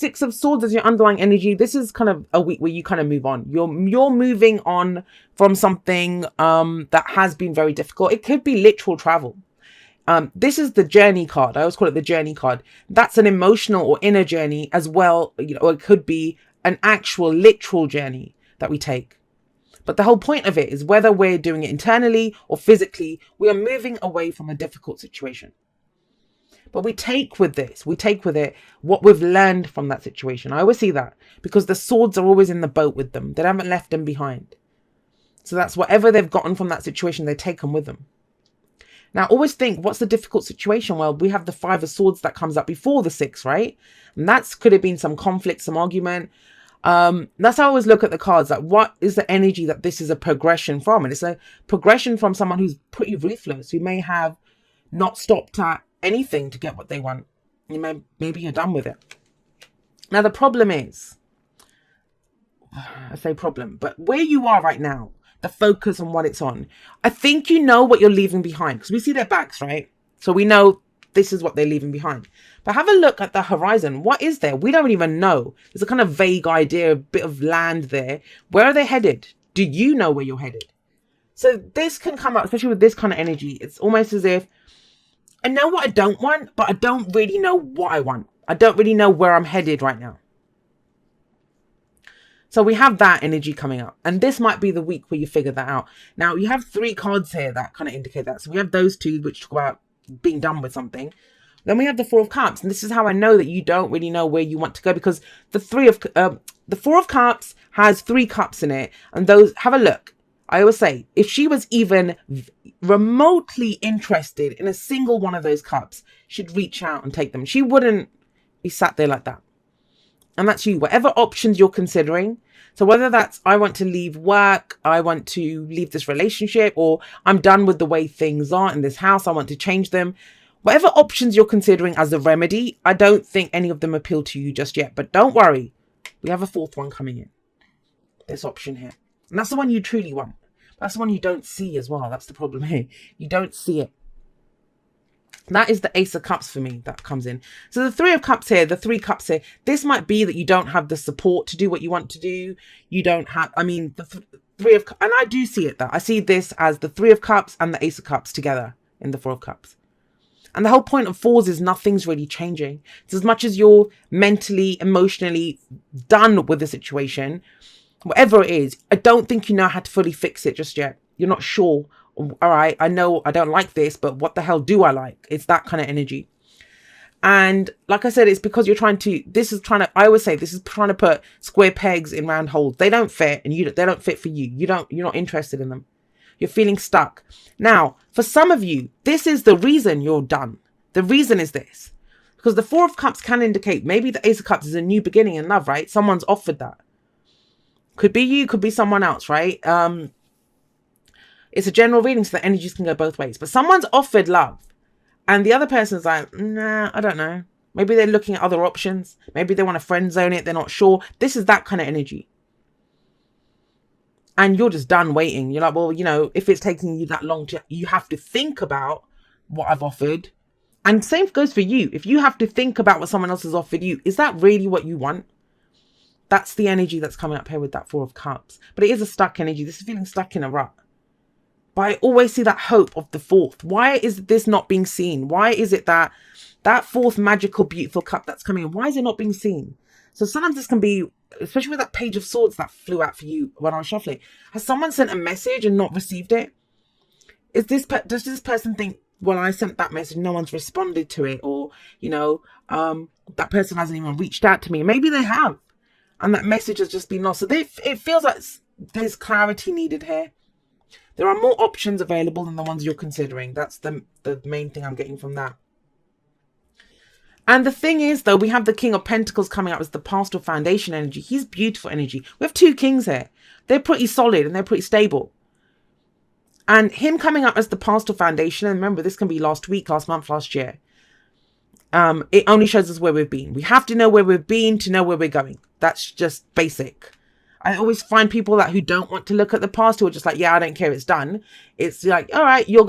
Six of Swords is your underlying energy. This is kind of a week where you kind of move on. You're moving on from something that has been very difficult. It could be literal travel. This is the journey card. I always call it the journey card. That's an emotional or inner journey as well. Or it could be an actual literal journey that we take. But the whole point of it is whether we're doing it internally or physically, we are moving away from a difficult situation. But we take with it what we've learned from that situation. I always see that because the swords are always in the boat with them. They haven't left them behind. So that's whatever they've gotten from that situation, they take them with them. Now, always think, what's the difficult situation? Well, we have the Five of Swords that comes up before the Six, right? And that's could have been some conflict, some argument. That's how I always look at the cards. Like, what is the energy that this is a progression from? And it's a progression from someone who's pretty ruthless, who may have not stopped at anything to get what they want. Maybe you're done with it. Now, the problem is, I say problem, but where you are right now, the focus on what it's on, I think you know what you're leaving behind because we see their backs, right? So we know this is what they're leaving behind. But have a look at the horizon. What is there? We don't even know. There's a kind of vague idea, a bit of land there. Where are they headed? Do you know where you're headed? So this can come up, especially with this kind of energy. It's almost as if I know what I don't want, but I don't really know what I want. I don't really know where I'm headed right now. So we have that energy coming up. And this might be the week where you figure that out. Now, you have 3 cards here that kind of indicate that. So we have those 2, which talk about being done with something. Then we have the Four of Cups. And this is how I know that you don't really know where you want to go. Because the Four of Cups has 3 cups in it. And those, have a look. I always say, if she was even remotely interested in a single one of those cups, she'd reach out and take them. She wouldn't be sat there like that. And that's you, whatever options you're considering. So whether that's I want to leave work, I want to leave this relationship, or I'm done with the way things are in this house, I want to change them. Whatever options you're considering as a remedy, I don't think any of them appeal to you just yet. But don't worry, we have a 4th one coming in. This option here. And that's the one you truly want. That's the one you don't see as well. That's the problem here. You don't see it. That is the Ace of Cups for me that comes in. So the 3 of Cups here, the 3 cups here, this might be that you don't have the support to do what you want to do. You don't have, the 3 of, and I do see it that. I see this as the 3 of Cups and the Ace of Cups together in the 4 of Cups. And the whole point of Fours is nothing's really changing. It's as much as you're mentally, emotionally done with the situation, whatever it is, I don't think you know how to fully fix it just yet. You're not sure. All right, I know I don't like this, but what the hell do I like? It's that kind of energy. And like I said, it's because you're I always say this is trying to put square pegs in round holes. They don't fit, and they don't fit for you. You're not interested in them. You're feeling stuck. Now, for some of you, this is the reason you're done. The reason is this. Because the 4 of Cups can indicate maybe the Ace of Cups is a new beginning in love, right? Someone's offered that. Could be you, could be someone else, right? It's a general reading, so the energies can go both ways. But someone's offered love. And the other person's like, nah, I don't know. Maybe they're looking at other options. Maybe they want to friend zone it. They're not sure. This is that kind of energy. And you're just done waiting. You're like, well, if it's taking you that long, you have to think about what I've offered. And same goes for you. If you have to think about what someone else has offered you, is that really what you want? That's the energy that's coming up here with that 4 of Cups. But it is a stuck energy. This is feeling stuck in a rut. But I always see that hope of the 4th. Why is this not being seen? Why is it that 4th magical, beautiful cup that's coming in, why is it not being seen? So sometimes this can be, especially with that Page of Swords that flew out for you when I was shuffling. Has someone sent a message and not received it? Does this person think, well, I sent that message, no one's responded to it, or, that person hasn't even reached out to me. Maybe they have, and that message has just been lost. So it feels like there's clarity needed here. There are more options available than the ones you're considering. That's the main thing I'm getting from that. And the thing is, though, we have the King of Pentacles coming up as the pastoral foundation energy. He's beautiful energy. We have 2 kings here. They're pretty solid and they're pretty stable. And him coming up as the pastoral foundation, and remember, this can be last week, last month, last year. It only shows us where we've been. We have to know where we've been to know where we're going. That's just basic. I always find people who don't want to look at the past, who are just like, yeah, I don't care, it's done. It's like, all right, you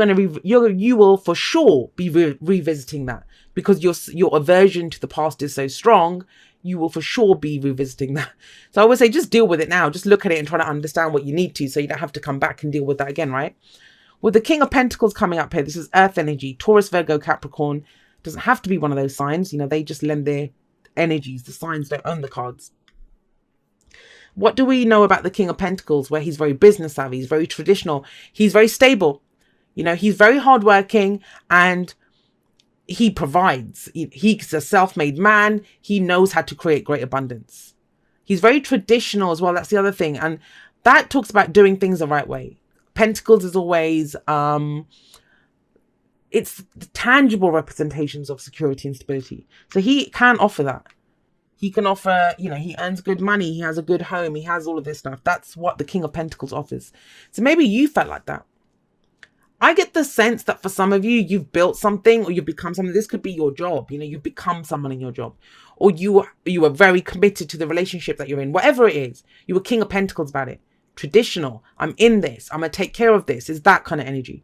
will for sure be revisiting that because your aversion to the past is so strong. you will for sure be revisiting that. So I would say just deal with it now. Just look at it and try to understand what you need to, so you don't have to come back and deal with that again, right? With the King of Pentacles coming up here, this is Earth energy, Taurus, Virgo, Capricorn. Doesn't have to be one of those signs. You know, they just lend their energies. The signs don't own the cards. What do we know about the King of Pentacles? Where he's very business savvy, he's very traditional, he's very stable. You know, he's very hardworking and he provides. He's a self-made man. He knows how to create great abundance. He's very traditional as well. That's the other thing. And that talks about doing things the right way. Pentacles is always, it's the tangible representations of security and stability. So he can offer that. He can offer, you know, he earns good money. He has a good home. He has all of this stuff. That's what the King of Pentacles offers. So maybe you felt like that. I get the sense that for some of you, you've built something or you've become something. This could be your job. You know, you've become someone in your job, or you are very committed to the relationship that you're in. Whatever it is, you were King of Pentacles about it. Traditional. I'm in this. I'm going to take care of this. Is that kind of energy.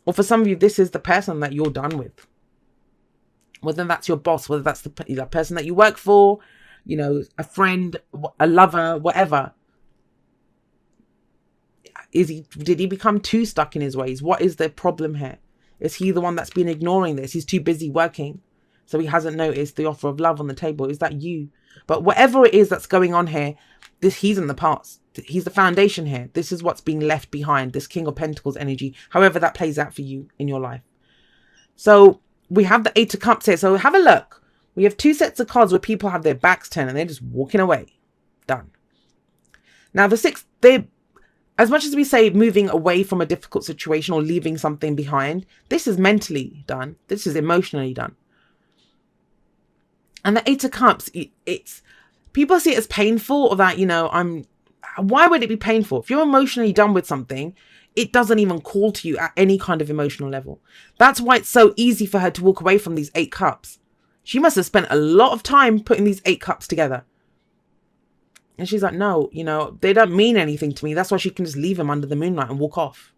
Or for some of you, this is the person that you're done with. Whether that's your boss, whether that's the person that you work for, you know, a friend, a lover, whatever. Did he become too stuck in his ways? What is the problem here? Is he the one that's been ignoring this? He's too busy working, so he hasn't noticed the offer of love on the table. Is that you? But whatever it is that's going on here, he's in the past. He's the foundation here. This is what's being left behind, this King of Pentacles energy, however that plays out for you in your life. So we have the Eight of Cups here. So have a look. We have two sets of cards where people have their backs turned and they're just walking away. Done. Now the sixth, as much as we say moving away from a difficult situation or leaving something behind, this is mentally done. This is emotionally done. And the Eight of Cups, it's people see it as painful, or that, you know, why would it be painful? If you're emotionally done with something, it doesn't even call to you at any kind of emotional level. That's why it's so easy for her to walk away from these 8 cups. She must have spent a lot of time putting these 8 cups together. And she's like, no, you know, they don't mean anything to me. That's why she can just leave them under the moonlight and walk off.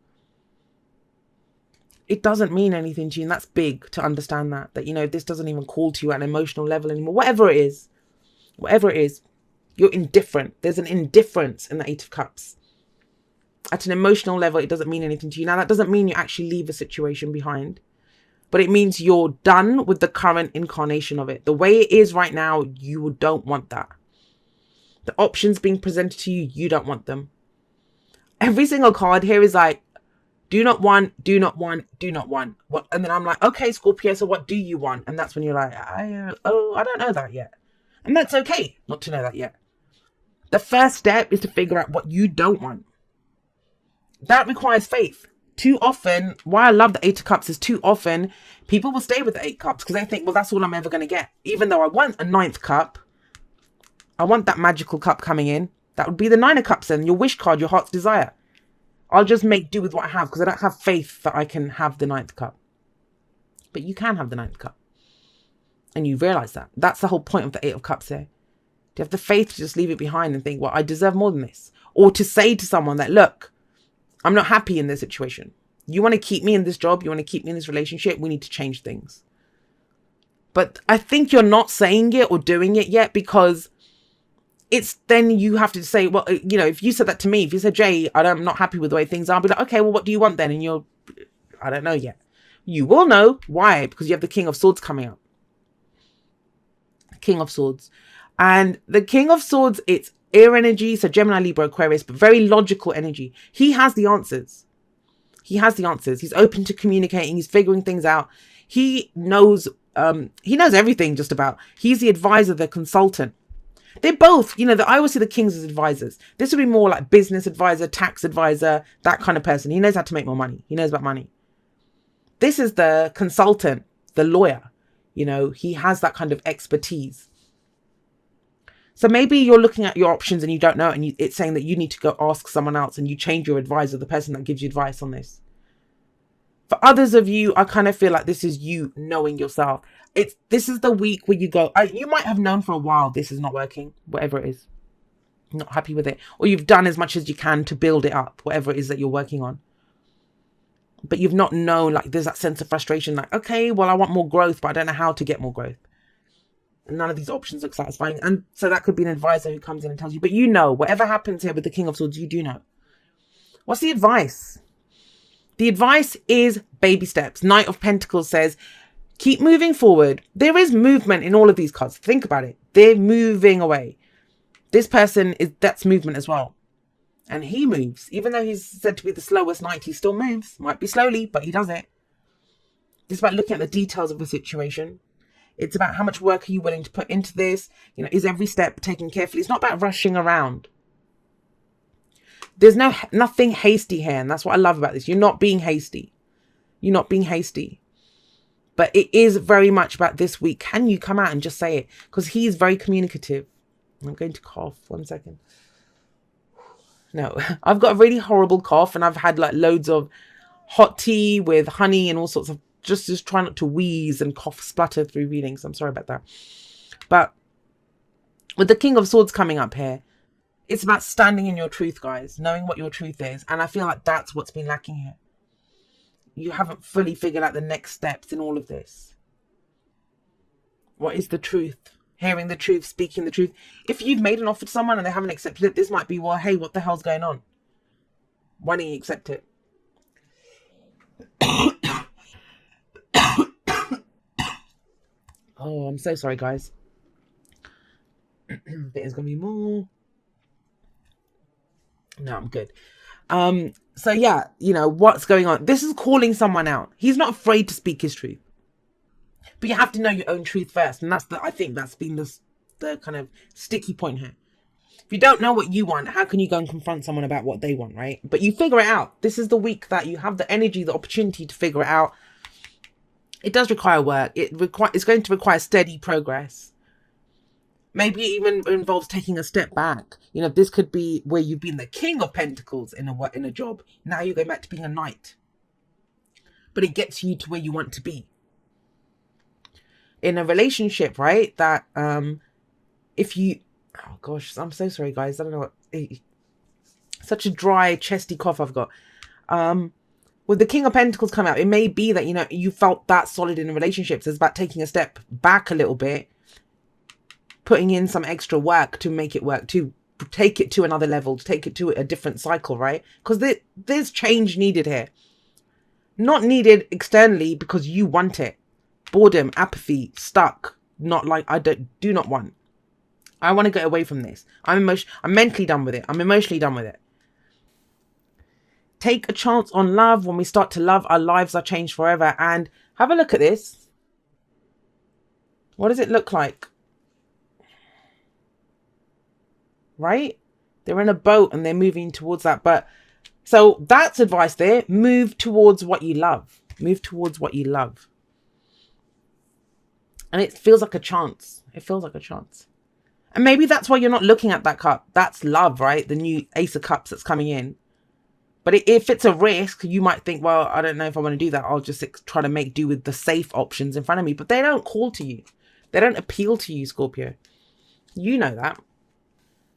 It doesn't mean anything to you. And that's big to understand that, you know, this doesn't even call to you at an emotional level anymore. Whatever it is, you're indifferent. There's an indifference in the 8 of Cups. At an emotional level, it doesn't mean anything to you. Now, that doesn't mean you actually leave a situation behind, but it means you're done with the current incarnation of it. The way it is right now, you don't want that. The options being presented to you, you don't want them. Every single card here is like, do not want, do not want, do not want. What? And then I'm like, okay, Scorpio, so what do you want? And that's when you're like, I don't know that yet. And that's okay not to know that yet. The first step is to figure out what you don't want. That requires faith. Too often, why I love the 8 of Cups is too often people will stay with the 8 cups because they think, well, that's all I'm ever going to get. Even though I want a 9th cup, I want that magical cup coming in. That would be the 9 of Cups then, your wish card, your heart's desire. I'll just make do with what I have because I don't have faith that I can have the 9th cup. But you can have the 9th cup. And you realize that. That's the whole point of the 8 of Cups here. Do you have the faith to just leave it behind and think, well, I deserve more than this? Or to say to someone that, look, I'm not happy in this situation. You want to keep me in this job? You want to keep me in this relationship? We need to change things. But I think you're not saying it or doing it yet because it's then you have to say, well, you know, if you said that to me, if you said, Jay, I'm not happy with the way things are, I'll be like, okay, well, what do you want then? And I don't know yet. You will know. Why? Because you have the King of Swords coming up. King of Swords. And the King of Swords, it's air energy, so Gemini, Libra, Aquarius, but very logical energy. He has the answers. He has the answers. He's open to communicating. He's figuring things out. He knows everything just about. He's the advisor, the consultant. They're both, you know, I always see the kings as advisors. This would be more like business advisor, tax advisor, that kind of person. He knows how to make more money. He knows about money. This is the consultant, the lawyer. You know, he has that kind of expertise. So maybe you're looking at your options and you don't know, and it's saying that you need to go ask someone else and you change your advisor, the person that gives you advice on this. For others of you, I kind of feel like this is you knowing yourself. This is the week where you go, you might have known for a while this is not working, whatever it is. Not happy with it. Or you've done as much as you can to build it up, whatever it is that you're working on. But you've not known, like there's that sense of frustration, like, okay, well, I want more growth, but I don't know how to get more growth. None of these options look satisfying. And so that could be an advisor who comes in and tells you, but you know, whatever happens here with the King of Swords, you do know. What's the advice? The advice is baby steps. Knight of Pentacles says, keep moving forward. There is movement in all of these cards. Think about it. They're moving away. This person that's movement as well. And he moves. Even though he's said to be the slowest knight, he still moves. Might be slowly, but he does it. It's about looking at the details of the situation. It's about how much work are you willing to put into this? You know, is every step taken carefully? It's not about rushing around. There's nothing hasty here, and that's what I love about this. You're not being hasty. You're not being hasty. But it is very much about this week. Can you come out and just say it? Because he's very communicative. I'm going to cough. 1 second. No, I've got a really horrible cough, and I've had like loads of hot tea with honey and all sorts of, just try not to wheeze and cough splutter through readings. I'm sorry about that. But with the King of Swords coming up here, it's about standing in your truth, guys, knowing what your truth is. And I feel like that's what's been lacking here. You haven't fully figured out the next steps in all of this. What is the truth? Hearing the truth, speaking the truth. If you've made an offer to someone and they haven't accepted it, this might be, well, hey, what the hell's going on? Why don't you accept it? Oh, I'm so sorry, guys. There's going to be more. No, I'm good. So yeah, you know, what's going on? This is calling someone out. He's not afraid to speak his truth. But you have to know your own truth first. And I think that's been the kind of sticky point here. If you don't know what you want, how can you go and confront someone about what they want, right? But you figure it out. This is the week that you have the energy, the opportunity to figure it out. It does require work. It's going to require steady progress. Maybe it even involves taking a step back. You know, this could be where you've been the King of Pentacles in a job. Now you're going back to being a knight. But it gets you to where you want to be. In a relationship, right? That if you... Oh gosh, I'm so sorry, guys. I don't know what... Such a dry, chesty cough I've got. With the King of Pentacles coming out, it may be that, you know, you felt that solid in a relationship. So it's about taking a step back a little bit. Putting in some extra work to make it work, to take it to another level, to take it to a different cycle, right? Because there's change needed here. Not needed externally because you want it. Boredom, apathy, stuck, not like do not want. I want to get away from this. I'm mentally done with it. I'm emotionally done with it. Take a chance on love. When we start to love, our lives are changed forever. And have a look at this. What does it look like? Right? They're in a boat and they're moving towards that. But so that's advice there. Move towards what you love. Move towards what you love. And it feels like a chance. It feels like a chance. And maybe that's why you're not looking at that cup. That's love, right? The new Ace of Cups that's coming in. But if it's a risk, you might think, well, I don't know if I want to do that. I'll just try to make do with the safe options in front of me. But they don't call to you. They don't appeal to you, Scorpio. You know that.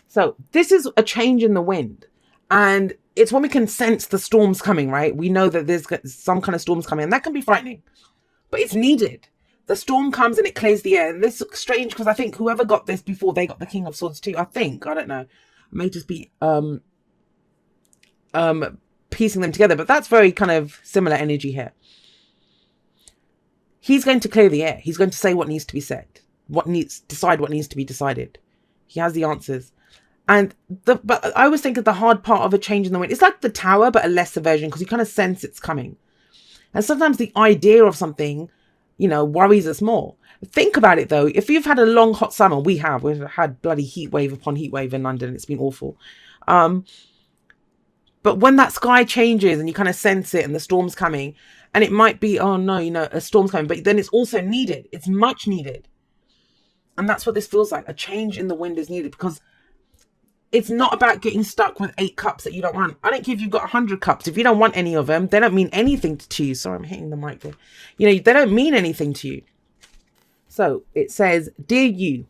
So this is a change in the wind. And it's when we can sense the storms coming, right? We know that there's some kind of storms coming. And that can be frightening. But it's needed. The storm comes and it clears the air. And this looks strange because I think whoever got this before, they got the King of Swords too. I don't know. It may just be piecing them together. But that's very kind of similar energy here. He's going to clear the air. He's going to say what needs to be said. Decide what needs to be decided. He has the answers. And but I always think of the hard part of a change in the wind. It's like the Tower, but a lesser version because you kind of sense it's coming. And sometimes the idea of something, you know, worries us more. Think about it though. If you've had a long hot summer, we've had bloody heat wave upon heat wave in London. It's been awful. But when that sky changes and you kind of sense it and the storm's coming, and it might be, oh no, you know, a storm's coming, but then it's also needed. It's much needed. And that's what this feels like. A change in the wind is needed because it's not about getting stuck with 8 cups that you don't want. I don't care if you've got 100 cups. If you don't want any of them, they don't mean anything to you. Sorry, I'm hitting the mic there. You know, they don't mean anything to you. So it says, dear you,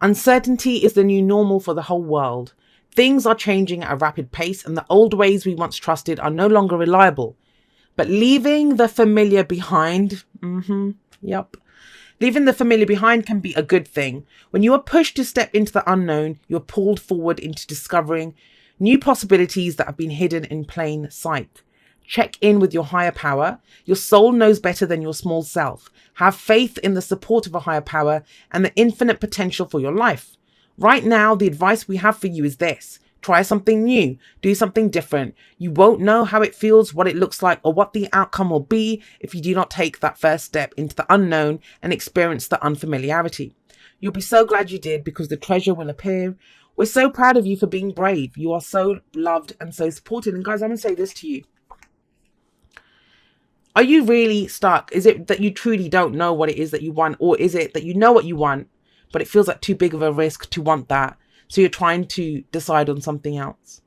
uncertainty is the new normal for the whole world. Things are changing at a rapid pace and the old ways we once trusted are no longer reliable. But leaving the familiar behind, yep. Leaving the familiar behind can be a good thing. When you are pushed to step into the unknown, you're pulled forward into discovering new possibilities that have been hidden in plain sight. Check in with your higher power. Your soul knows better than your small self. Have faith in the support of a higher power and the infinite potential for your life. Right now, the advice we have for you is this. Try something new. Do something different. You won't know how it feels, what it looks like, or what the outcome will be if you do not take that first step into the unknown and experience the unfamiliarity. You'll be so glad you did, because the treasure will appear. We're so proud of you for being brave. You are so loved and so supported. And guys, I'm going to say this to you. Are you really stuck? Is it that you truly don't know what it is that you want? Or is it that you know what you want, but it feels like too big of a risk to want that? So you're trying to decide on something else,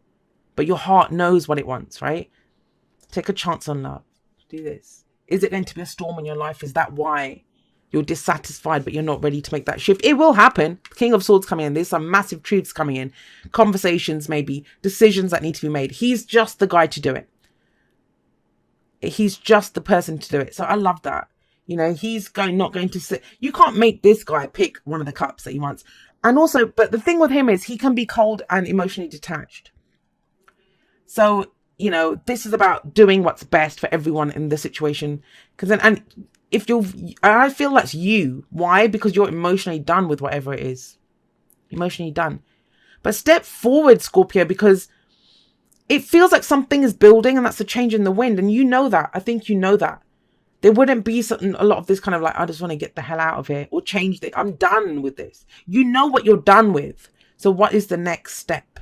but your heart knows what it wants, right? Take a chance on love. Do this. Is it going to be a storm in your life? Is that why you're dissatisfied, but you're not ready to make that shift? It will happen. King of Swords coming in. There's some massive truths coming in. Conversations, maybe decisions that need to be made. He's just the guy to do it. He's just the person to do it. So I love that. You know, he's not going to sit. You can't make this guy pick one of the cups that he wants. And also, but the thing with him is he can be cold and emotionally detached. So, you know, this is about doing what's best for everyone in the situation. And if I feel that's you. Why? Because you're emotionally done with whatever it is. Emotionally done. But step forward, Scorpio, because it feels like something is building, and that's a change in the wind. And you know that. I think you know that. There wouldn't be a lot of this kind of like, I just want to get the hell out of here or change it. I'm done with this. You know what you're done with. So what is the next step?